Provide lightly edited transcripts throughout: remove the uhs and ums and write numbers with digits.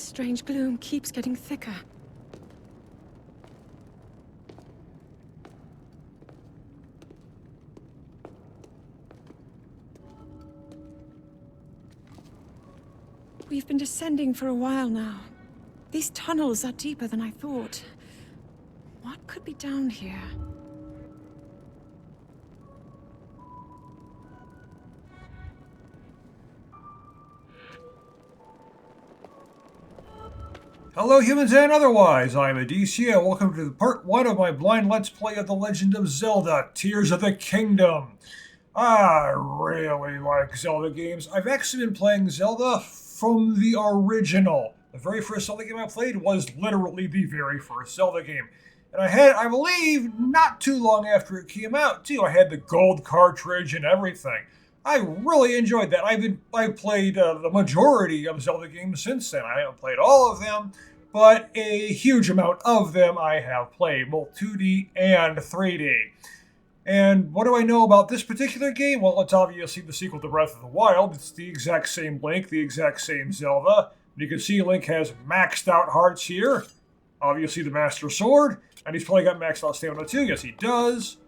This strange gloom keeps getting thicker. We've been descending for a while now. These tunnels are deeper than I thought. What could be down here? Hello humans and otherwise, I'm Addie, and welcome to part 1 of my blind let's play of The Legend of Zelda, Tears of the Kingdom. I really like Zelda games. I've actually been playing Zelda from the original. The very first Zelda game I played was literally the very first Zelda game. And I believe, not too long after it came out, too, I had the gold cartridge and everything. I really enjoyed that. I've played the majority of Zelda games since then. I haven't played all of them, but a huge amount of them I have played, both 2D and 3D. And what do I know about this particular game? Well, it's obviously the sequel to Breath of the Wild. It's the exact same Link, the exact same Zelda. You can see Link has maxed out hearts here. Obviously the Master Sword. And he's probably got maxed out stamina too. Yes, he does.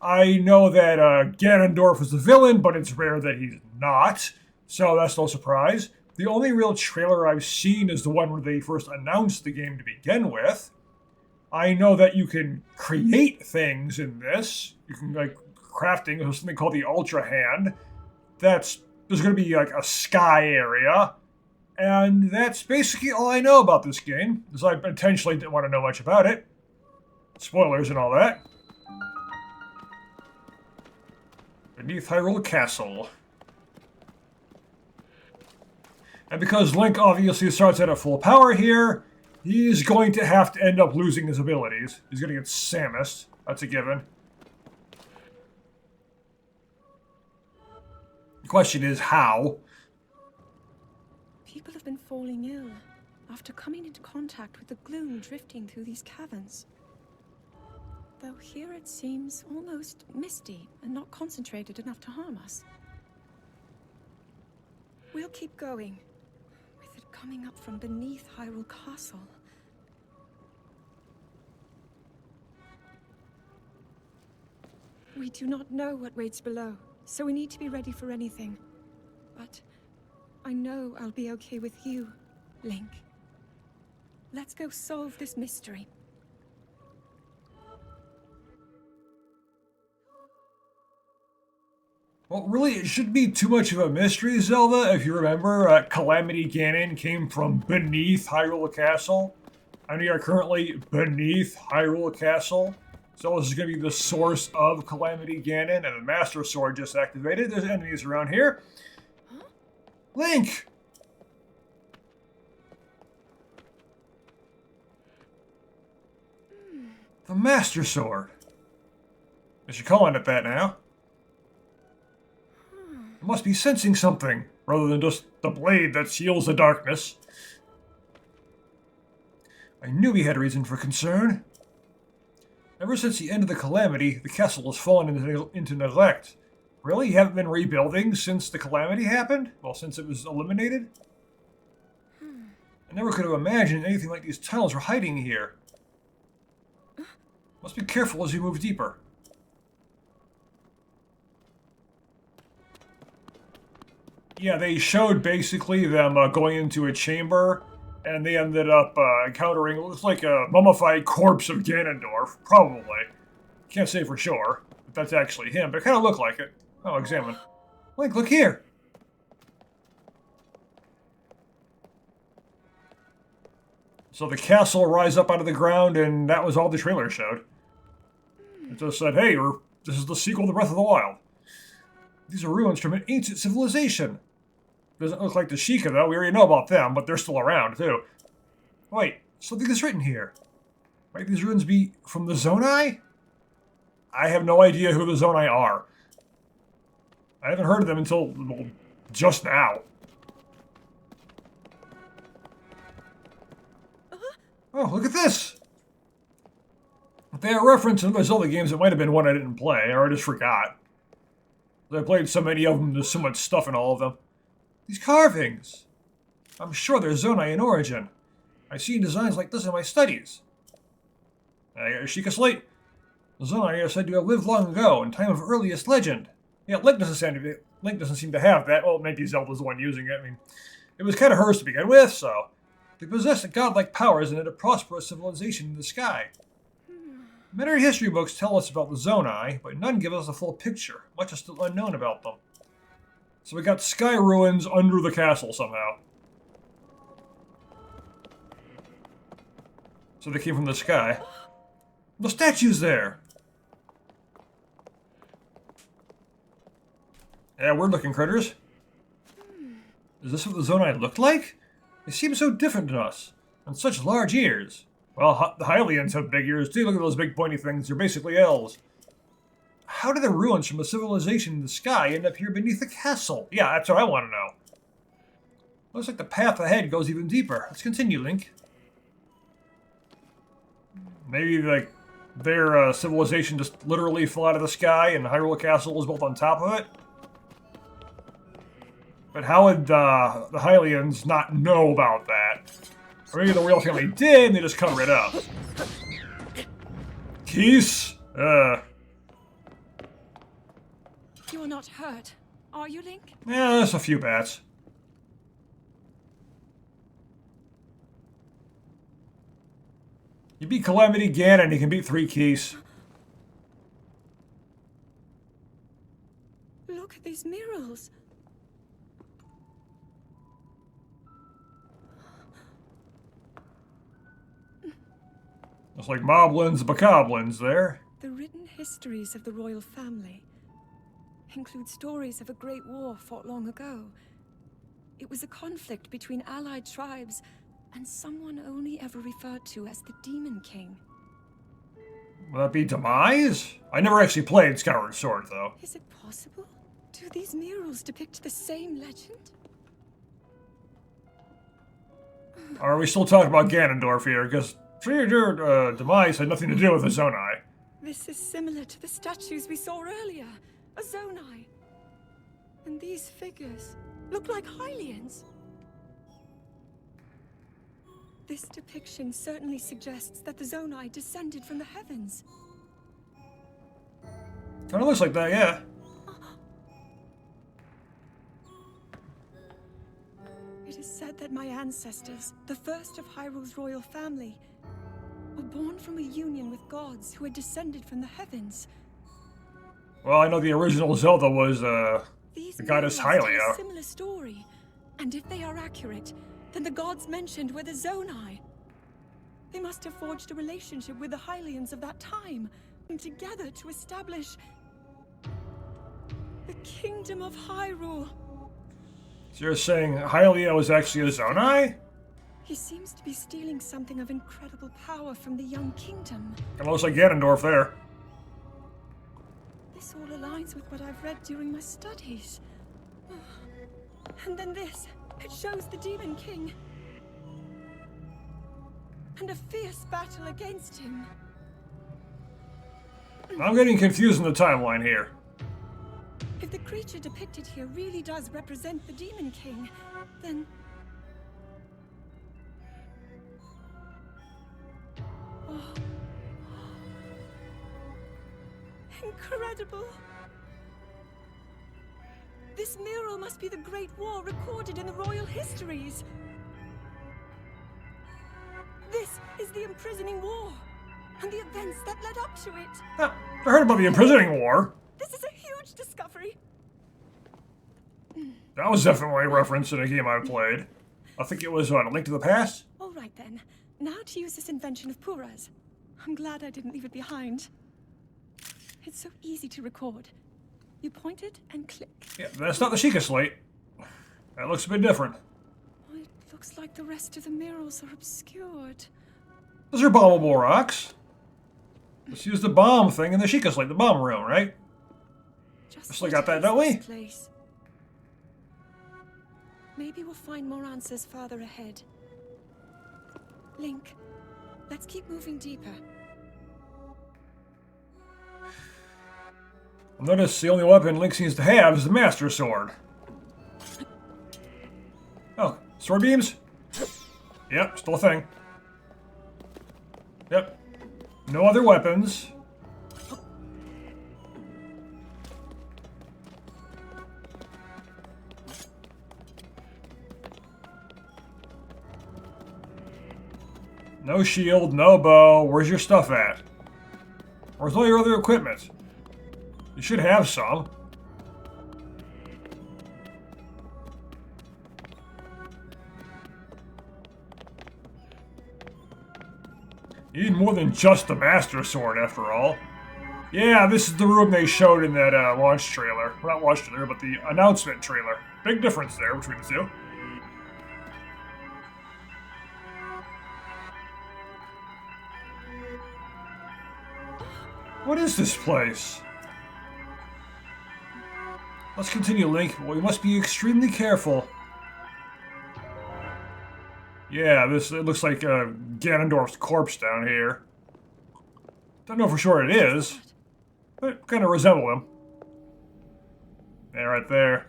I know that Ganondorf is the villain, but it's rare that he's not. So that's no surprise. The only real trailer I've seen is the one where they first announced the game to begin with. I know that you can create things in this. You can, like, crafting. There's something called the Ultra Hand. There's going to be, like, a sky area. And that's basically all I know about this game, because I intentionally didn't want to know much about it. Spoilers and all that. Beneath Hyrule Castle. And because Link obviously starts at full power here, he's going to have to end up losing his abilities. He's going to get Samus. That's a given. The question is how. People have been falling ill after coming into contact with the gloom drifting through these caverns. Though here it seems almost misty and not concentrated enough to harm us. We'll keep going, with it coming up from beneath Hyrule Castle. We do not know what waits below, so we need to be ready for anything. But I know I'll be okay with you, Link. Let's go solve this mystery. Well, really, it shouldn't be too much of a mystery, Zelda. If you remember, Calamity Ganon came from beneath Hyrule Castle. And we are currently beneath Hyrule Castle. So this is going to be the source of Calamity Ganon, and the Master Sword just activated. There's enemies around here. Huh? Link! The Master Sword. I should call it that now. It must be sensing something, rather than just the blade that seals the darkness. I knew we had reason for concern. Ever since the end of the Calamity, the castle has fallen into neglect. Really? You haven't been rebuilding since the Calamity happened? Well, since it was eliminated? I never could have imagined anything like these tunnels were hiding here. Must be careful as you move deeper. Yeah, they showed basically them going into a chamber, and they ended up encountering what looks like a mummified corpse of Ganondorf, probably. Can't say for sure if that's actually him, but it kind of looked like it. I'll examine. Link, look here! So the castle rise up out of the ground, and that was all the trailer showed. It just said, hey, this is the sequel to Breath of the Wild. These are ruins from an ancient civilization. Doesn't look like the Sheikah, though. We already know about them, but they're still around, too. Wait, something is written here. Might these ruins be from the Zonai? I have no idea who the Zonai are. I haven't heard of them until, well, just now. Oh, look at this! If they are referenced in other Zelda games, it might have been one I didn't play, or I just forgot. I played so many of them, there's so much stuff in all of them. These carvings! I'm sure they're Zonai in origin. I've seen designs like this in my studies. I got your Sheikah slate. The Zonai are said to have lived long ago, in time of earliest legend. Yeah, Link doesn't seem to have that. Well, maybe Zelda's the one using it. I mean, it was kind of hers to begin with, so... They possess godlike powers and had a prosperous civilization in the sky. Many history books tell us about the Zonai, but none give us a full picture. Much is still unknown about them. So we got sky ruins under the castle somehow. So they came from the sky. The statue's there! Yeah, weird-looking critters. Is this what the Zonai looked like? They seem so different to us, and such large ears. Well, the Hylians have big ears too. Look at those big pointy things. They're basically elves. How did the ruins from a civilization in the sky end up here beneath the castle? Yeah, that's what I want to know. Looks like the path ahead goes even deeper. Let's continue, Link. Maybe, like, their civilization just literally fell out of the sky and Hyrule Castle was built on top of it? But how would the Hylians not know about that? Or maybe the royal family did and they just cover it up. Keys? You are not hurt, are you, Link? Yeah, there's a few bats. You beat Calamity Ganon, you can beat 3 keys. Look at these murals. It's like moblins, bokoblins there. The written histories of the royal family include stories of a great war fought long ago. It was a conflict between allied tribes and someone only ever referred to as the Demon King. Would that be Demise? I never actually played Skyward Sword, though. Is it possible? Do these murals depict the same legend? Are we still talking about Ganondorf here? Because Demise had nothing to do with the Zonai. This is similar to the statues we saw earlier. A Zonai. And these figures look like Hylians. This depiction certainly suggests that the Zonai descended from the heavens. Kind of looks like that, yeah. It is said that my ancestors, the first of Hyrule's royal family, were born from a union with gods who had descended from the heavens. Well, I know the original Zelda was, the goddess murals tell Hylia. a similar story, and if they are accurate, then the gods mentioned were the Zonai. They must have forged a relationship with the Hylians of that time, and together to establish the Kingdom of Hyrule. So you're saying Hylia was actually a Zonai? He seems to be stealing something of incredible power from the young kingdom. Kind of looks like Ganondorf there. This all aligns with what I've read during my studies. And then this. It shows the Demon King. And a fierce battle against him. I'm getting confused in the timeline here. If the creature depicted here really does represent the Demon King, then... Oh. Incredible! This mural must be the Great War recorded in the royal histories. This is the imprisoning war, and the events that led up to it. I heard about the imprisoning war. This is a huge discovery. That was definitely a reference in a game I played. I think it was, A Link to the Past? All right then. Now to use this invention of Pura's. I'm glad I didn't leave it behind. It's so easy to record. You point it and click. Yeah, that's not the Sheikah slate. That looks a bit different. Oh, it looks like the rest of the murals are obscured. Those are bombable rocks. Let's use the bomb thing in the Sheikah slate, the bomb room, right? Just like got that, don't we? Place. Maybe we'll find more answers farther ahead. Link, let's keep moving deeper. Notice the only weapon Link seems to have is the Master Sword. Oh, Sword beams? Yep, still a thing. Yep. No other weapons. No shield, no bow. Where's your stuff at? Where's all your other equipment? You should have some. You need more than just the Master Sword, after all. Yeah, this is the room they showed in that launch trailer. Well, not launch trailer, but the announcement trailer. Big difference there between the two. What is this place? Let's continue, Link, but we must be extremely careful. Yeah, it looks like Ganondorf's corpse down here. Don't know for sure it is, but kind of resemble him. Yeah, right there.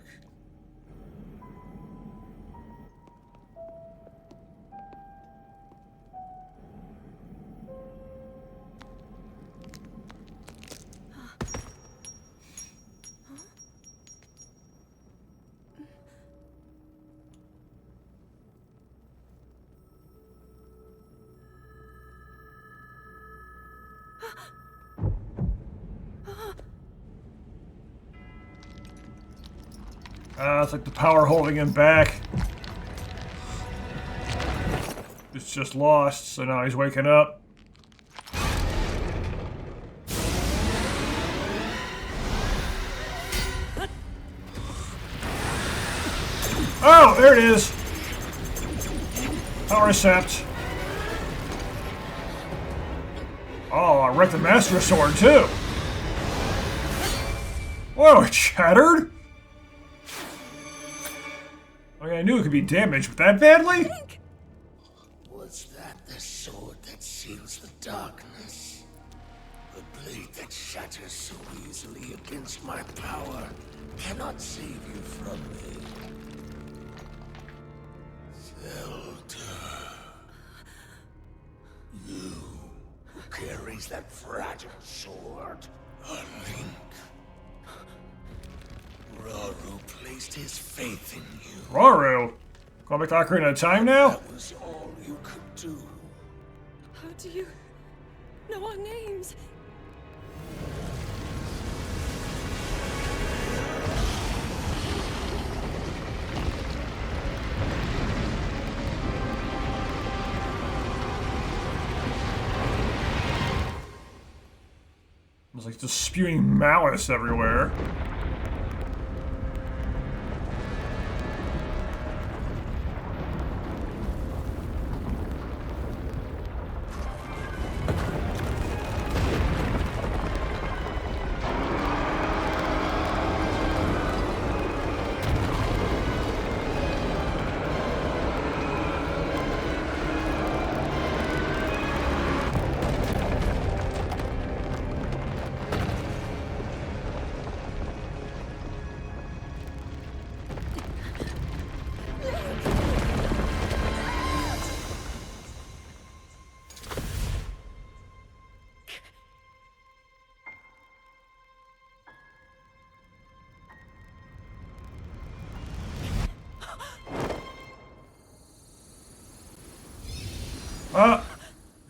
It's like the power holding him back. It's just lost, so now he's waking up. Oh, there it is! Power Sept. Oh, I wrecked the Master Sword, too! Whoa, it shattered? I mean, I knew it could be damaged, but that badly? Was that the sword that seals the darkness? The blade that shatters so easily against my power cannot save you from me. Zelda. You who carries that fragile sword. A Link. Rauru placed his faith in you. Rauru? Going back to Ocarina of Time now? That was all you could do. How do you know our names? It's like just spewing malice everywhere.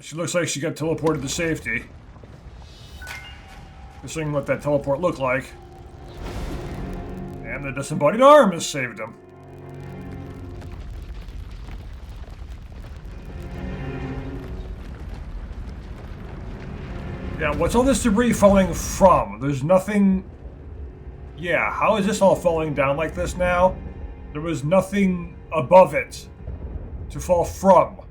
She looks like she got teleported to safety. Just seeing what that teleport looked like. And the disembodied arm has saved him. Yeah, what's all this debris falling from? There's nothing... Yeah, how is this all falling down like this now? There was nothing above it to fall from.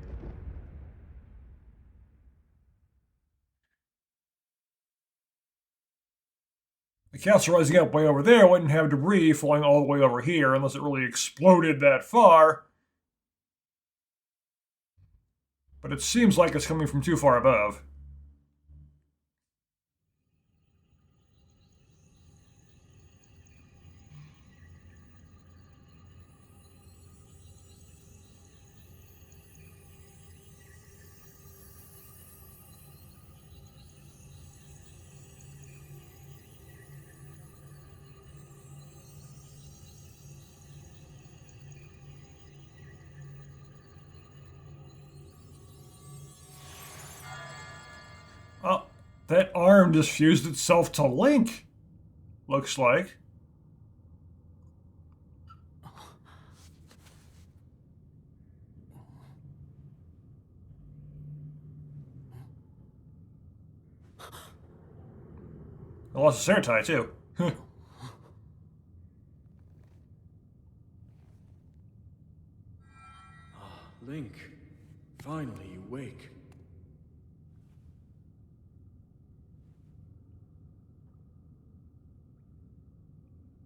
The castle rising up way over there wouldn't have debris falling all the way over here unless it really exploded that far. But it seems like it's coming from too far above. Oh, that arm just fused itself to Link. Looks like. I lost a hair tie too. Link, finally you wake.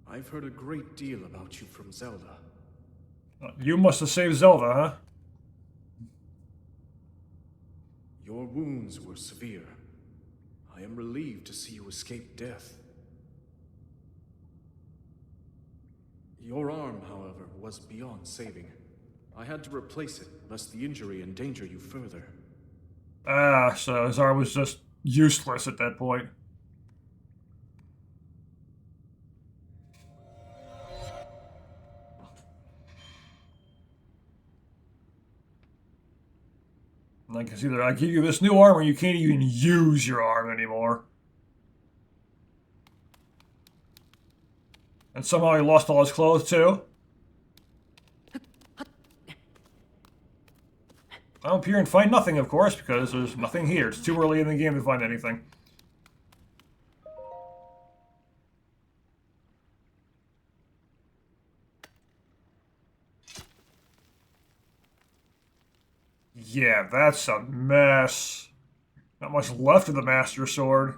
I've heard a great deal about you from Zelda. You must have saved Zelda, huh? Your wounds were severe. I am relieved to see you escape death. Your arm, however, was beyond saving. I had to replace it, lest the injury endanger you further. Ah, so his arm was just useless at that point. Like, it's either I give you this new arm or you can't even use your arm anymore. And somehow he lost all his clothes too. I'll appear and find nothing, of course, because there's nothing here. It's too early in the game to find anything. Yeah, that's a mess. Not much left of the Master Sword.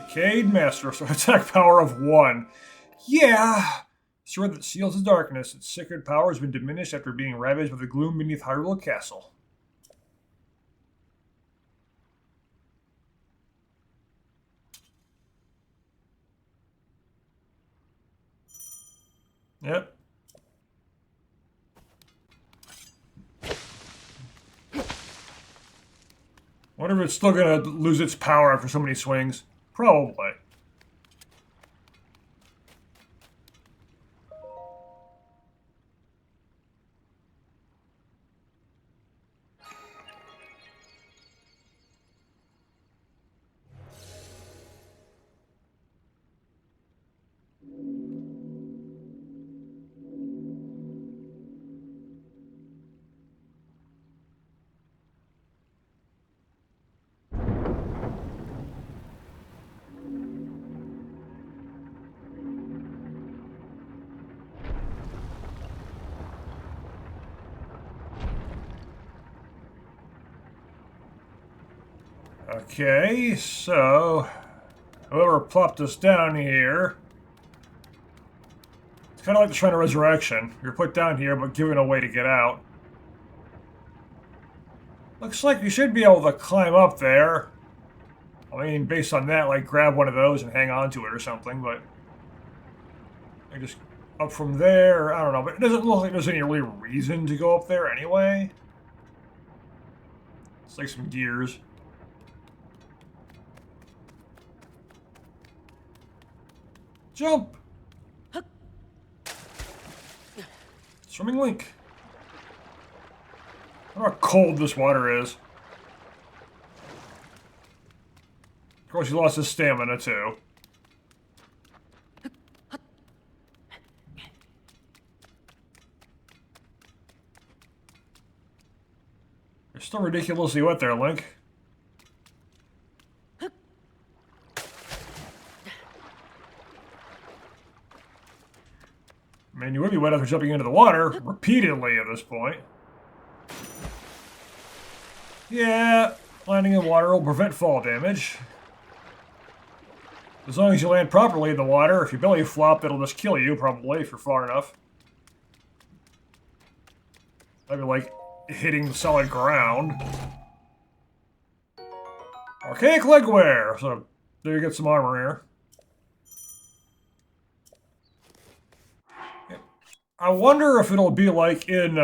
Decayed Master Sword. Attack power of 1. Yeah! Sword that seals the darkness. Its sacred power has been diminished after being ravaged by the gloom beneath Hyrule Castle. Yep. Wonder if it's still gonna lose its power after so many swings. Probably. Okay, so whoever plopped us down here. It's kind of like the Shrine of Resurrection. You're put down here, but given a way to get out. Looks like you should be able to climb up there. I mean, based on that, like, grab one of those and hang on to it or something, but... I just up from there, I don't know, but it doesn't look like there's any really reason to go up there anyway. It's like some gears. Jump! Swimming Link. I wonder how cold this water is. Of course, he lost his stamina, too. You're still ridiculously wet there, Link. I mean, you would be wet after jumping into the water repeatedly at this point. Yeah, landing in water will prevent fall damage. As long as you land properly in the water, if you belly flop, it'll just kill you, probably, if you're far enough. That'd be like hitting the solid ground. Archaic leg wear! So, there you get some armor here. I wonder if it'll be like in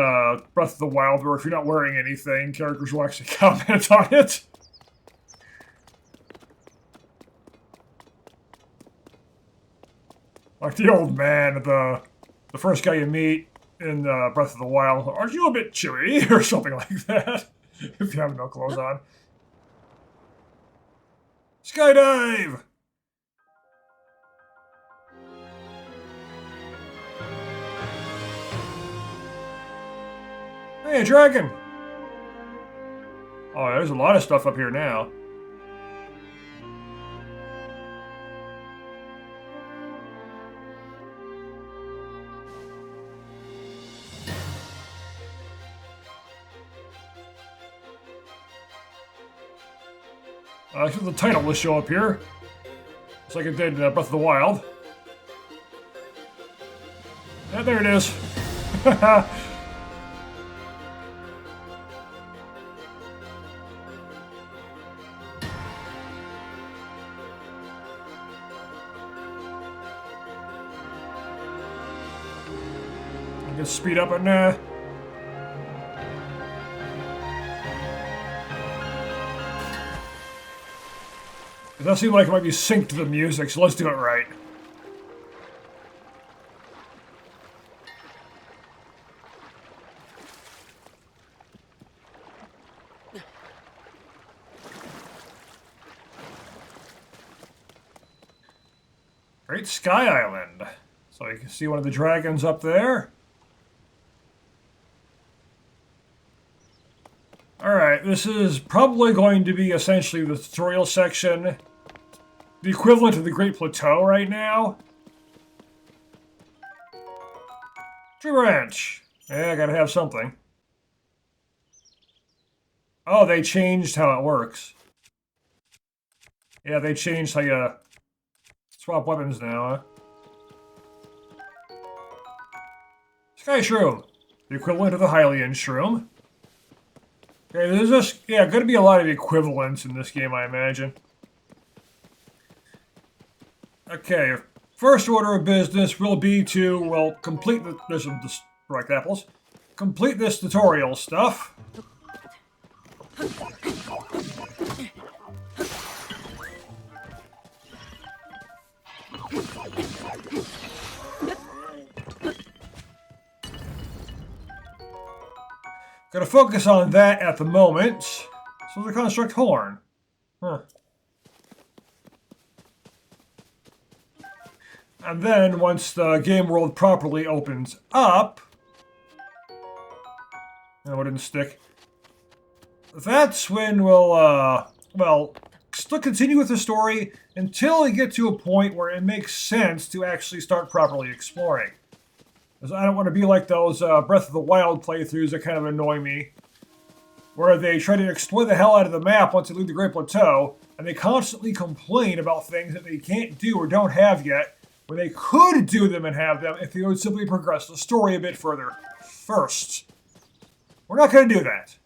Breath of the Wild, where if you're not wearing anything, characters will actually comment on it. Like the old man, the first guy you meet in Breath of the Wild. Aren't you a bit chewy? Or something like that, if you have no clothes on. Skydive! Hey, a dragon! Oh, there's a lot of stuff up here now. I expect the title will show up here. Just like it did in Breath of the Wild. Yeah, there it is. I can speed up and it does seem like it might be synced to the music, so let's do it right. Great Sky Island. So you can see one of the dragons up there. Alright, this is probably going to be essentially the tutorial section. The equivalent of the Great Plateau right now. Tree branch. Yeah, I gotta have something. Oh, they changed how it works. Yeah, they changed how you swap weapons now, huh? Sky Shroom. The equivalent of the Hylian Shroom. Okay, there's just, yeah, gonna be a lot of equivalents in this game, I imagine. Okay, first order of business will be to, well, complete the, there's some direct apples. Complete this tutorial stuff. Gonna focus on that at the moment. So the construct horn. Huh. And then, once the game world properly opens up... No, it didn't stick. That's when we'll, well, still continue with the story until we get to a point where it makes sense to actually start properly exploring. Because I don't want to be like those Breath of the Wild playthroughs that kind of annoy me. Where they try to explore the hell out of the map once they leave the Great Plateau, and they constantly complain about things that they can't do or don't have yet, when they could do them and have them if they would simply progress the story a bit further first. We're not going to do that.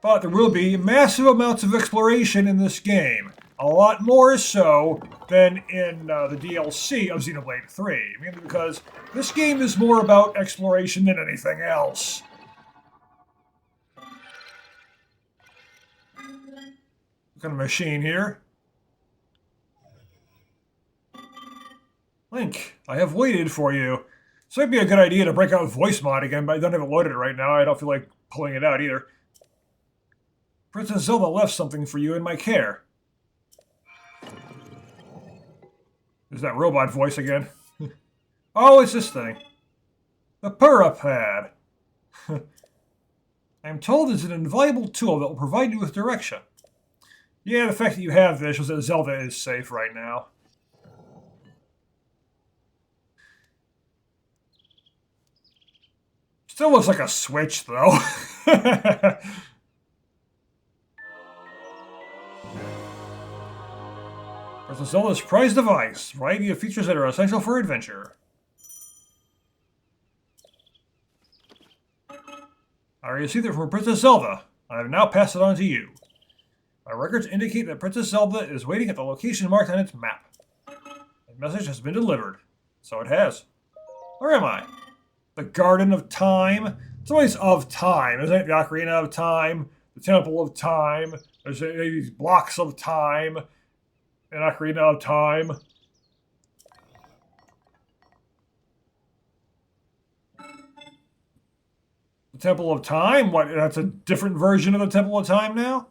But there will be massive amounts of exploration in this game. A lot more so than in the DLC of Xenoblade 3. Mainly because this game is more about exploration than anything else. What kind of machine here? Link, I have waited for you. This might be a good idea to break out voice mod again, but I don't have it loaded right now. I don't feel like pulling it out either. Princess Zelda left something for you in my care. Is that robot voice again? Oh, it's this thing. The Purapad. I am told it's an invaluable tool that will provide you with direction. Yeah, the fact that you have this shows that Zelda is safe right now. Still looks like a Switch, though. Princess Zelda's prized device. Variety of features that are essential for adventure. I received it from Princess Zelda. I have now passed it on to you. My records indicate that Princess Zelda is waiting at the location marked on its map. The message has been delivered. So it has. Where am I? The Garden of Time? It's always of time, isn't it? The Ocarina of Time, the Temple of Time, there's these blocks of time, an Ocarina of Time. Temple of Time? What, that's a different version of the Temple of Time now?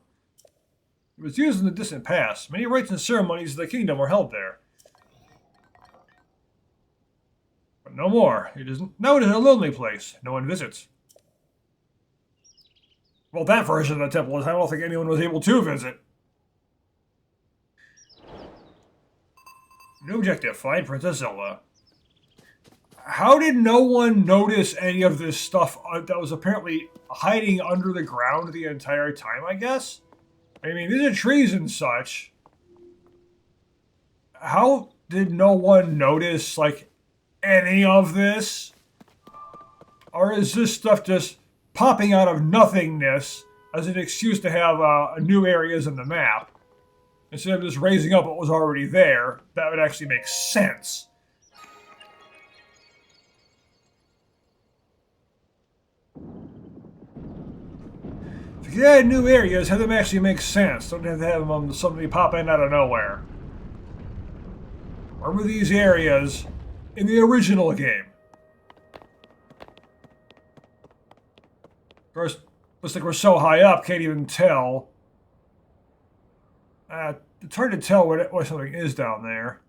It was used in the distant past. Many rites and ceremonies of the kingdom were held there. But no more. Now it is a lonely place. No one visits. Well, that version of the Temple of Time, I don't think anyone was able to visit. New objective, find Princess Zelda. How did no one notice any of this stuff that was apparently hiding under the ground the entire time, I guess? I mean, these are trees and such. How did no one notice, like, any of this? Or is this stuff just popping out of nothingness as an excuse to have new areas in the map? Instead of just raising up what was already there, that would actually make sense. If you add new areas, have them actually make sense. Don't have to have them suddenly pop in out of nowhere. Where were these areas in the original game? Of course, looks like we're so high up, can't even tell. It's hard to tell what something is down there.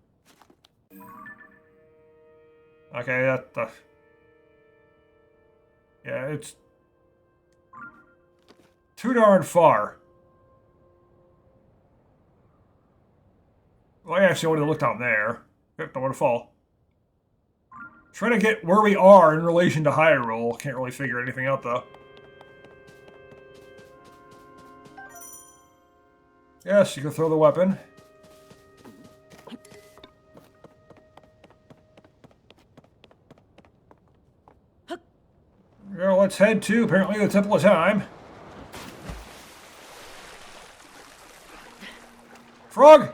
Okay, yeah, it's too darn far. Well, I actually want to look down there. Yep, don't want to fall. Trying to get where we are in relation to Hyrule. Can't really figure anything out, though. Yes, you can throw the weapon. Well, let's head to, apparently, the Temple of Time. Frog!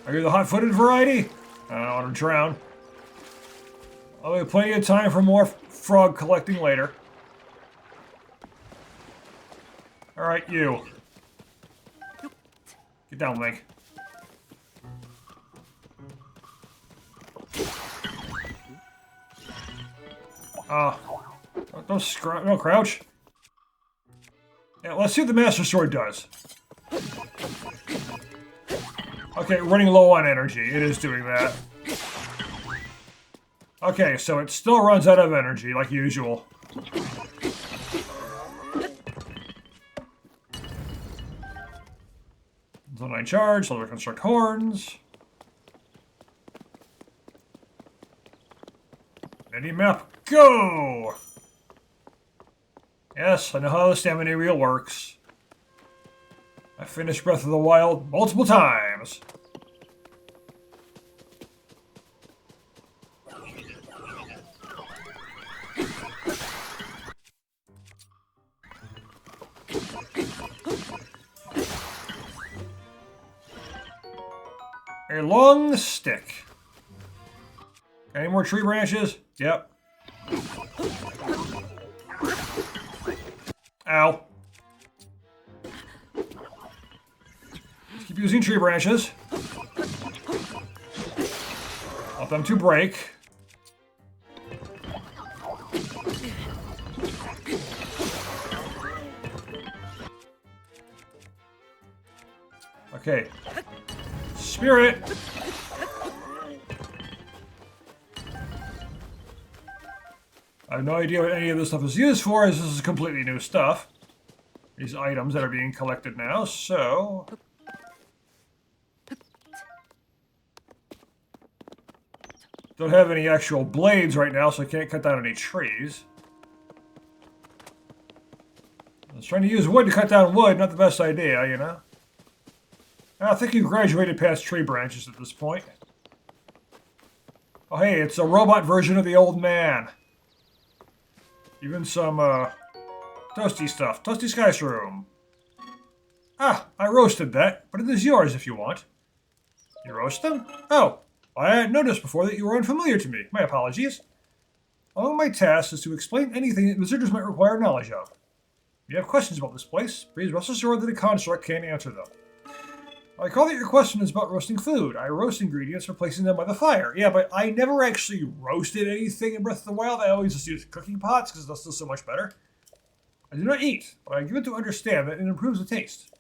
Are you the hot-footed variety? I don't want to drown. I'll have plenty of time for more frog collecting later. Alright, you. Get down, Link. Don't crouch. Yeah, let's see what the Master Sword does. Okay, running low on energy. It is doing that. Okay, so it still runs out of energy, like usual. Zone 9 charge, level construct horns. Mini map, go! Yes, I know how the stamina wheel works. I finished Breath of the Wild multiple times. A long stick. Any more tree branches? Yep. Ow. Just keep using tree branches. Want them to break. Okay. Spirit! I have no idea what any of this stuff is used for, as this is completely new stuff. These items that are being collected now, so... Don't have any actual blades right now, so I can't cut down any trees. I was trying to use wood to cut down wood, not the best idea, you know? I think you graduated past tree branches at this point. Oh hey, it's a robot version of the old man. Even some, toasty stuff. Toasty Sky Shroom. Ah, I roasted that, but it is yours if you want. You roast them? Oh, I hadn't noticed before that you were unfamiliar to me. My apologies. Among my tasks is to explain anything that visitors might require knowledge of. If you have questions about this place, please rest assured that the construct can answer them. I recall that your question is about roasting food. I roast ingredients for placing them by the fire. Yeah, but I never actually roasted anything in Breath of the Wild. I always just used cooking pots because that's still so much better. I do not eat, but I give it to understand that it improves the taste.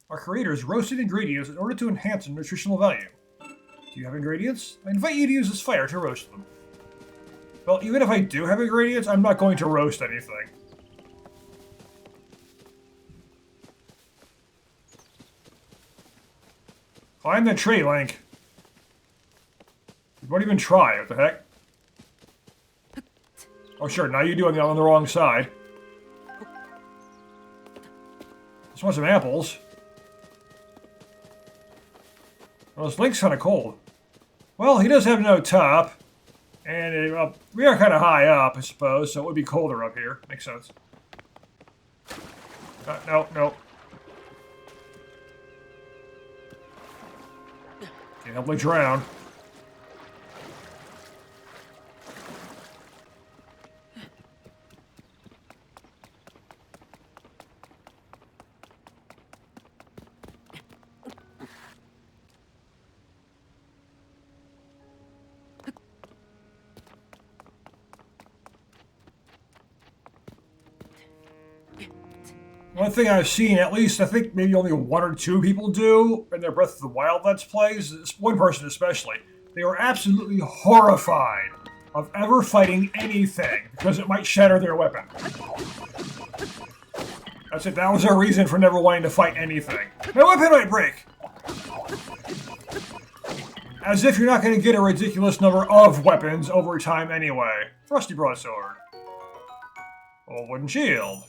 Our creators roasted ingredients in order to enhance their nutritional value. Do you have ingredients? I invite you to use this fire to roast them. Well, even if I do have ingredients, I'm not going to roast anything. Climb the tree, Link. You won't even try, what the heck? Oh sure, now you do it on the wrong side. Just want some apples. Well, this Link's kind of cold. Well, he does have no top. And we are kind of high up, I suppose, so it would be colder up here. Makes sense. No. Can't help but drown. One thing I've seen, at least I think maybe only 1 or 2 people do in their Breath of the Wild Let's Plays, this one person especially, they were absolutely horrified of ever fighting anything because it might shatter their weapon. That's it, that was their reason for never wanting to fight anything. My weapon might break! As if you're not going to get a ridiculous number of weapons over time anyway. Rusty broadsword. Old wooden shield.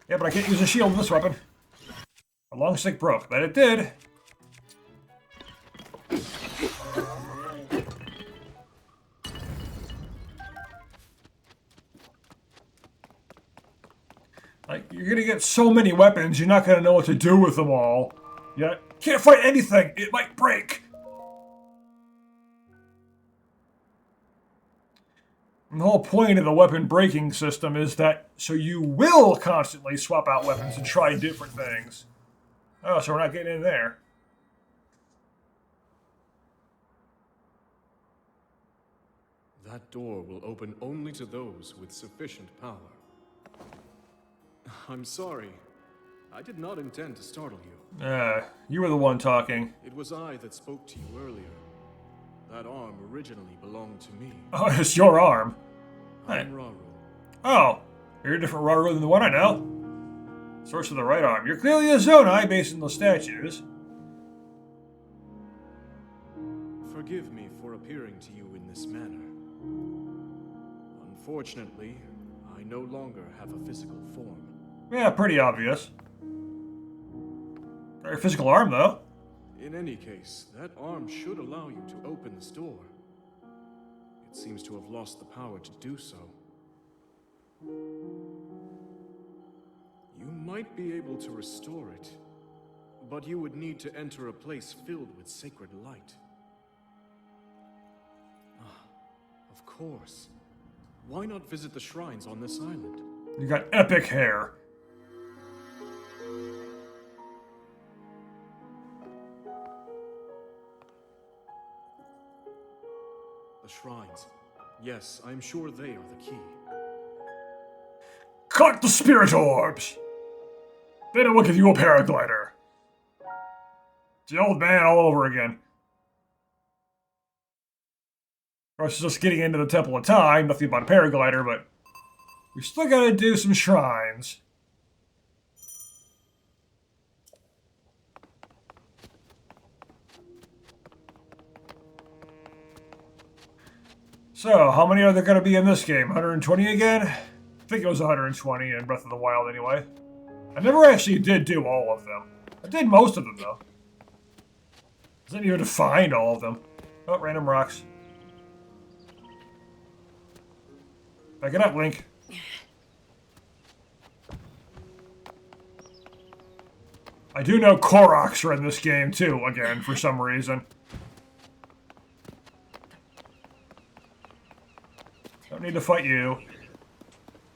Yeah, but I can't use a shield with this weapon. A long stick broke. That it did. Like, you're gonna get so many weapons, you're not gonna know what to do with them all. Yeah, can't fight anything. It might break. And the whole point of the weapon breaking system is that so you will constantly swap out weapons and try different things. Oh, so we're not getting in there. That door will open only to those with sufficient power. I'm sorry. I did not intend to startle you. You were the one talking. It was I that spoke to you earlier. That arm originally belonged to me. Oh, it's your arm. I'm Raru. Oh, you're a different Raru than the one I know. Source of the right arm. You're clearly a Zonai based on the statues. Forgive me for appearing to you in this manner. Unfortunately, I no longer have a physical form. Yeah, pretty obvious. Very physical arm, though. In any case, that arm should allow you to open this door. It seems to have lost the power to do so. You might be able to restore it, but you would need to enter a place filled with sacred light. Of course. Why not visit the shrines on this island? You got epic hair. The shrines. Yes, I'm sure they are the key. Cut the spirit orbs! Then it will give you a paraglider. It's the old man all over again. Of course, it's just getting into the Temple of Time, nothing about a paraglider, but we still gotta do some shrines. So, how many are there gonna be in this game? 120 again? I think it was 120 in Breath of the Wild anyway. I never actually did do all of them. I did most of them, though. Doesn't even find all of them. Oh, random rocks. Back it up, Link. I do know Koroks are in this game, too, again, for some reason. Don't need to fight you.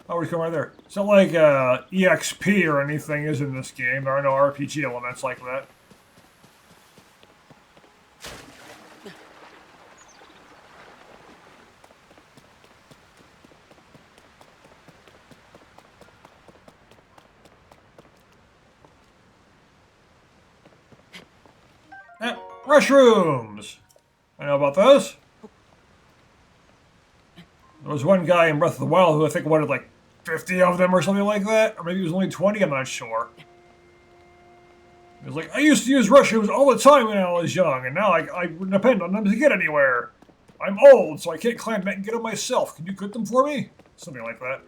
Oh, we come right there. It's not like EXP or anything is in this game. There are no RPG elements like that. Mushrooms! I know about those. There was one guy in Breath of the Wild who I think wanted like 50 of them or something like that. Or maybe it was only 20, I'm not sure. He was like, I used to use mushrooms all the time when I was young, and now I depend on them to get anywhere. I'm old, so I can't climb back and get them myself. Can you cook them for me? Something like that.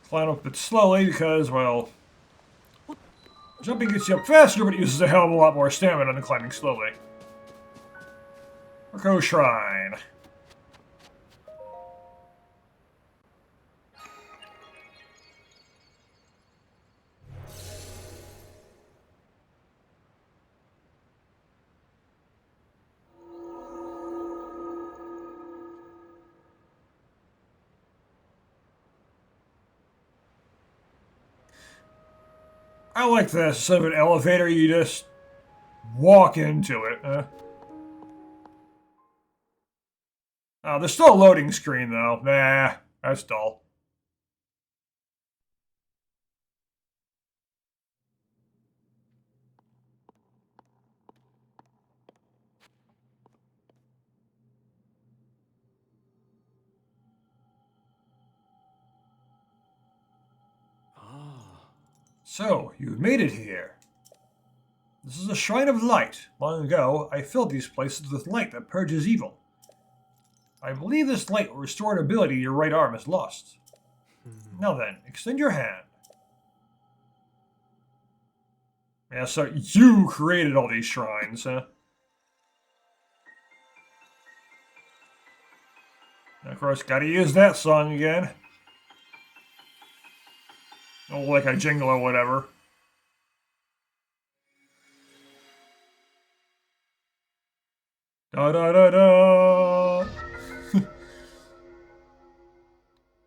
Climb up a bit slowly because, well, jumping gets you up faster, but it uses a hell of a lot more stamina than climbing slowly. Echo Shrine. I like this. Instead of an elevator, you just walk into it. There's still a loading screen, though. Nah, that's dull. So, you've made it here. This is a shrine of light. Long ago, I filled these places with light that purges evil. I believe this light will restore an ability your right arm has lost. Now then, extend your hand. Yeah, so you created all these shrines, huh? And of course, gotta use that song again. Oh, like a jingle or whatever. Da da da da!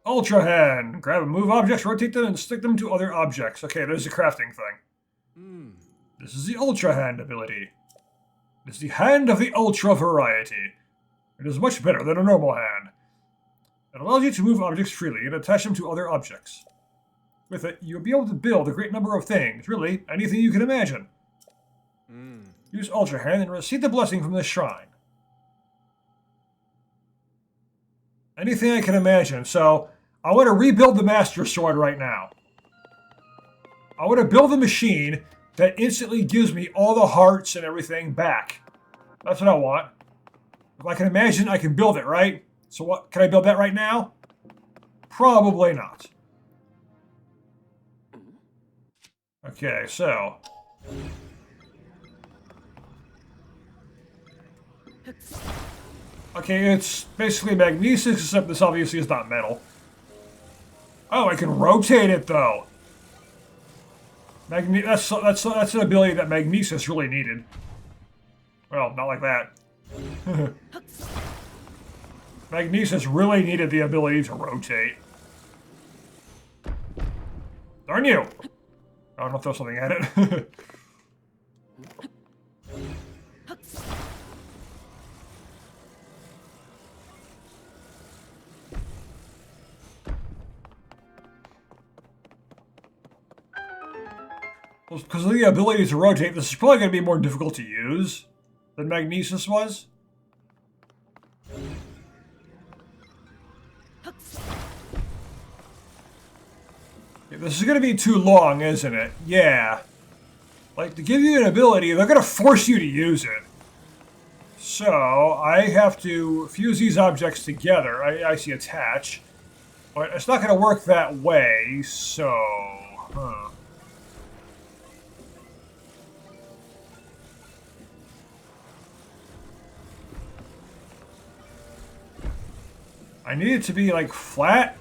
Ultra Hand! Grab and move objects, rotate them, and stick them to other objects. Okay, there's the crafting thing. This is the Ultra Hand ability. It is the Hand of the Ultra variety. It is much better than a normal hand. It allows you to move objects freely and attach them to other objects. With it, you'll be able to build a great number of things, really, anything you can imagine. Use Ultra Hand and receive the blessing from this shrine. Anything I can imagine, so I want to rebuild the Master Sword right now. I want to build a machine that instantly gives me all the hearts and everything back. That's what I want. If I can imagine, I can build it, right? So what, can I build that right now? Probably not. Okay, so... Okay, it's basically magnesis, except this obviously is not metal. Oh, I can rotate it, though. That's an ability that magnesis really needed. Well, not like that. Magnesis really needed the ability to rotate. Darn you! Oh, I'm gonna throw something at it. Well, because of the ability to rotate, this is probably going to be more difficult to use than magnesis was. Yeah, this is going to be too long, isn't it? Yeah. Like, to give you an ability, they're going to force you to use it. So, I have to fuse these objects together. I see attach. But it's not going to work that way, so... Huh. I need it to be, like, flat.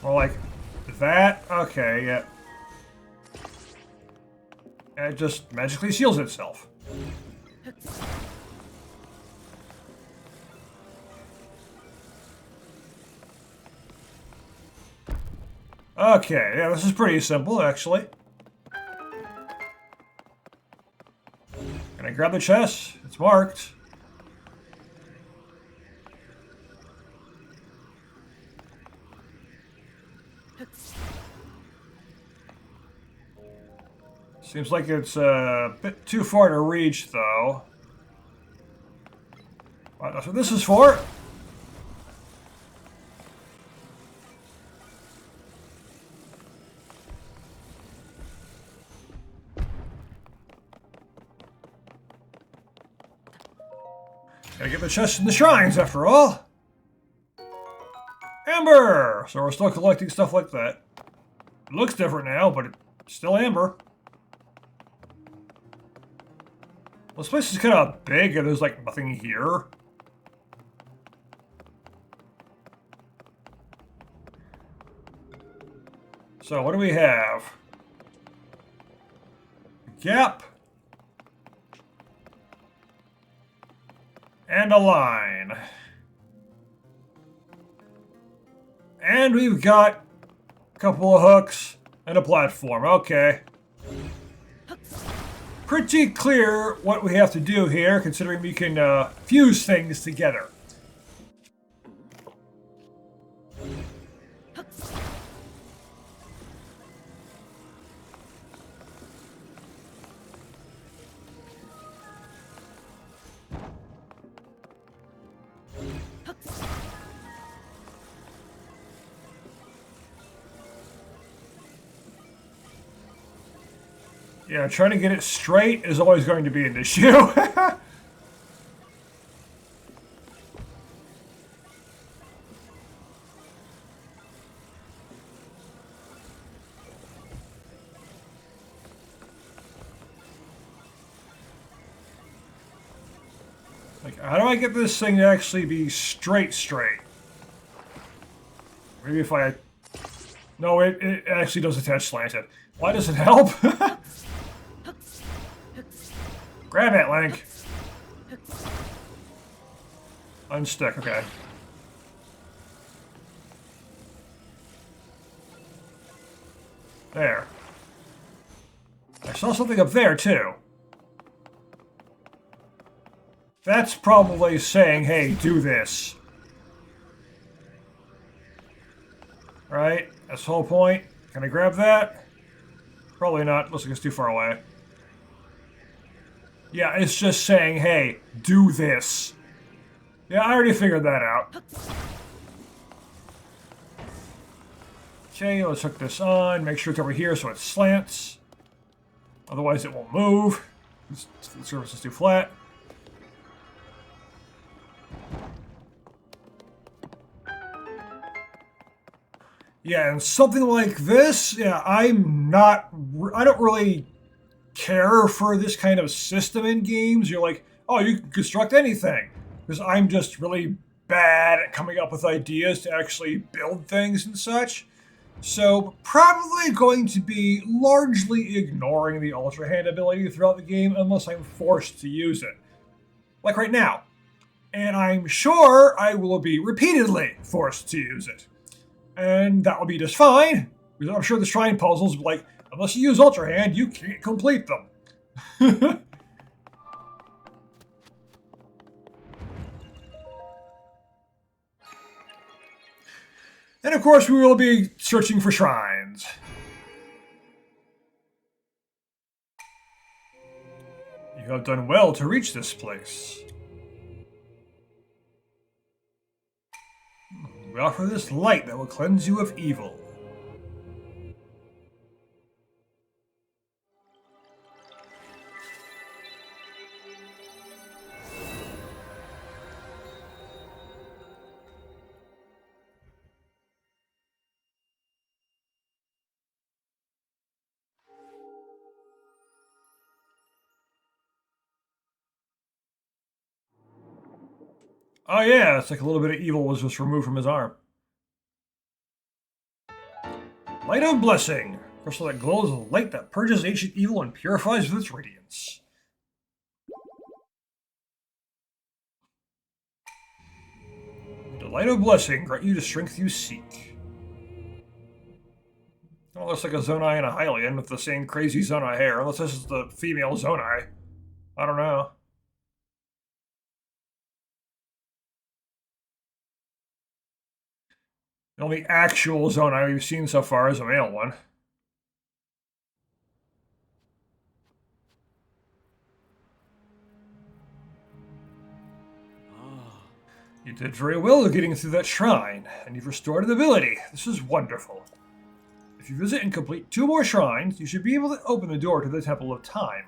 Or like that. Okay, yeah. And it just magically seals itself. Okay, yeah, this is pretty simple, actually. Can I grab the chest? It's marked. Seems like it's a bit too far to reach, though. Right, that's what this is for. Gotta get the chests and the shrines, after all. Amber! So we're still collecting stuff like that. It looks different now, but it's still amber. Well, this place is kind of big, and there's like nothing here. So what do we have? Gap. And a line. And we've got a couple of hooks and a platform. Okay. Pretty clear what we have to do here, considering we can fuse things together. Yeah, trying to get it straight is always going to be an issue. Like, how do I get this thing to actually be straight? Maybe if I... No, it actually does attach slanted. Why does it help? Grab it, Link. Unstick, okay. There. I saw something up there, too. That's probably saying, hey, do this. Right? That's the whole point. Can I grab that? Probably not. Looks like it's too far away. Yeah, it's just saying, hey, do this. Yeah, I already figured that out. Okay, let's hook this on. Make sure it's over here so it slants. Otherwise it won't move. The surface is too flat. Yeah, and something like this, yeah, I don't really care for this kind of system in games. You're like, oh, you can construct anything. Because I'm just really bad at coming up with ideas to actually build things and such. So, probably going to be largely ignoring the Ultra Hand ability throughout the game unless I'm forced to use it. Like right now. And I'm sure I will be repeatedly forced to use it. And that will be just fine, because I'm sure the shrine puzzles will be like, unless you use Ultra Hand, you can't complete them. And of course, we will be searching for shrines. You have done well to reach this place. We offer this light that will cleanse you of evil. Oh yeah, it's like a little bit of evil was just removed from his arm. Light of Blessing. Crystal that glows with a light that purges ancient evil and purifies with its radiance. The Light of Blessing grant you the strength you seek. Well, looks like a Zonai and a Hylian with the same crazy Zonai hair, unless this is the female Zonai. I don't know. The only actual zone I've seen so far is a male one. You did very well getting through that shrine, and you've restored an ability. This is wonderful. If you visit and complete 2 more shrines, you should be able to open the door to the Temple of Time.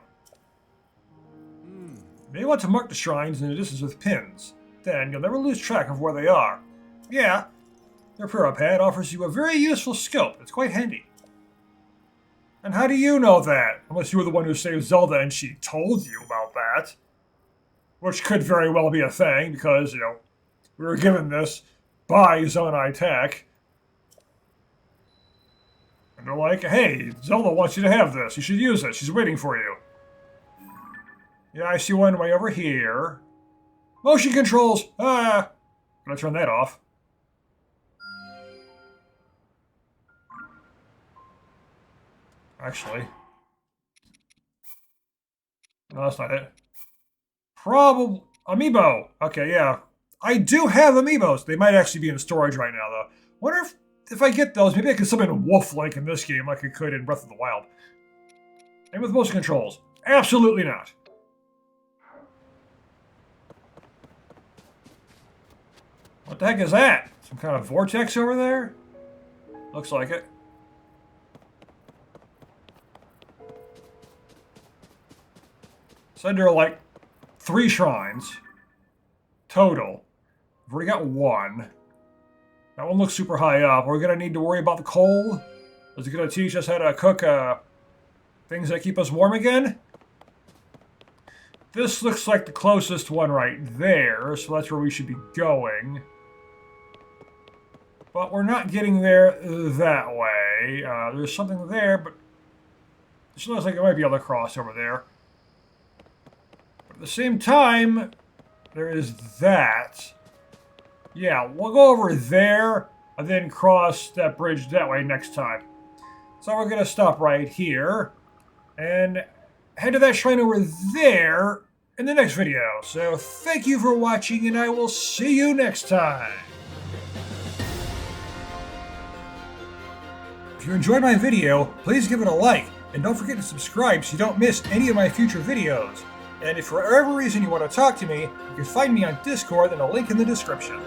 You may want to mark the shrines in the distance with pins. Then you'll never lose track of where they are. Yeah, their Pura Pad offers you a very useful scope. It's quite handy. And how do you know that? Unless you were the one who saved Zelda and she told you about that. Which could very well be a thing, because, you know, we were given this by Zonai Tech. And they're like, hey, Zelda wants you to have this. You should use it. She's waiting for you. Yeah, I see one way over here. Motion controls! Ah! Gonna turn that off. Actually. No, that's not it. Probably... Amiibo! Okay, yeah. I do have amiibos. They might actually be in storage right now, though. Wonder if I get those, maybe I can summon Wolf-like in this game like I could in Breath of the Wild. And with motion controls. Absolutely not. What the heck is that? Some kind of vortex over there? Looks like it. Said there are like 3 shrines total. We've already got 1. That one looks super high up. Are we going to need to worry about the cold? Is it going to teach us how to cook things that keep us warm again? This looks like the closest one right there, so that's where we should be going. But we're not getting there that way. There's something there, but it looks like it might be able to cross over there. But at the same time, there is that. Yeah, we'll go over there and then cross that bridge that way next time. So we're going to stop right here and head to that shrine over there in the next video. So thank you for watching, and I will see you next time. If you enjoyed my video, please give it a like, and don't forget to subscribe so you don't miss any of my future videos. And if for whatever reason you want to talk to me, you can find me on Discord and a link in the description.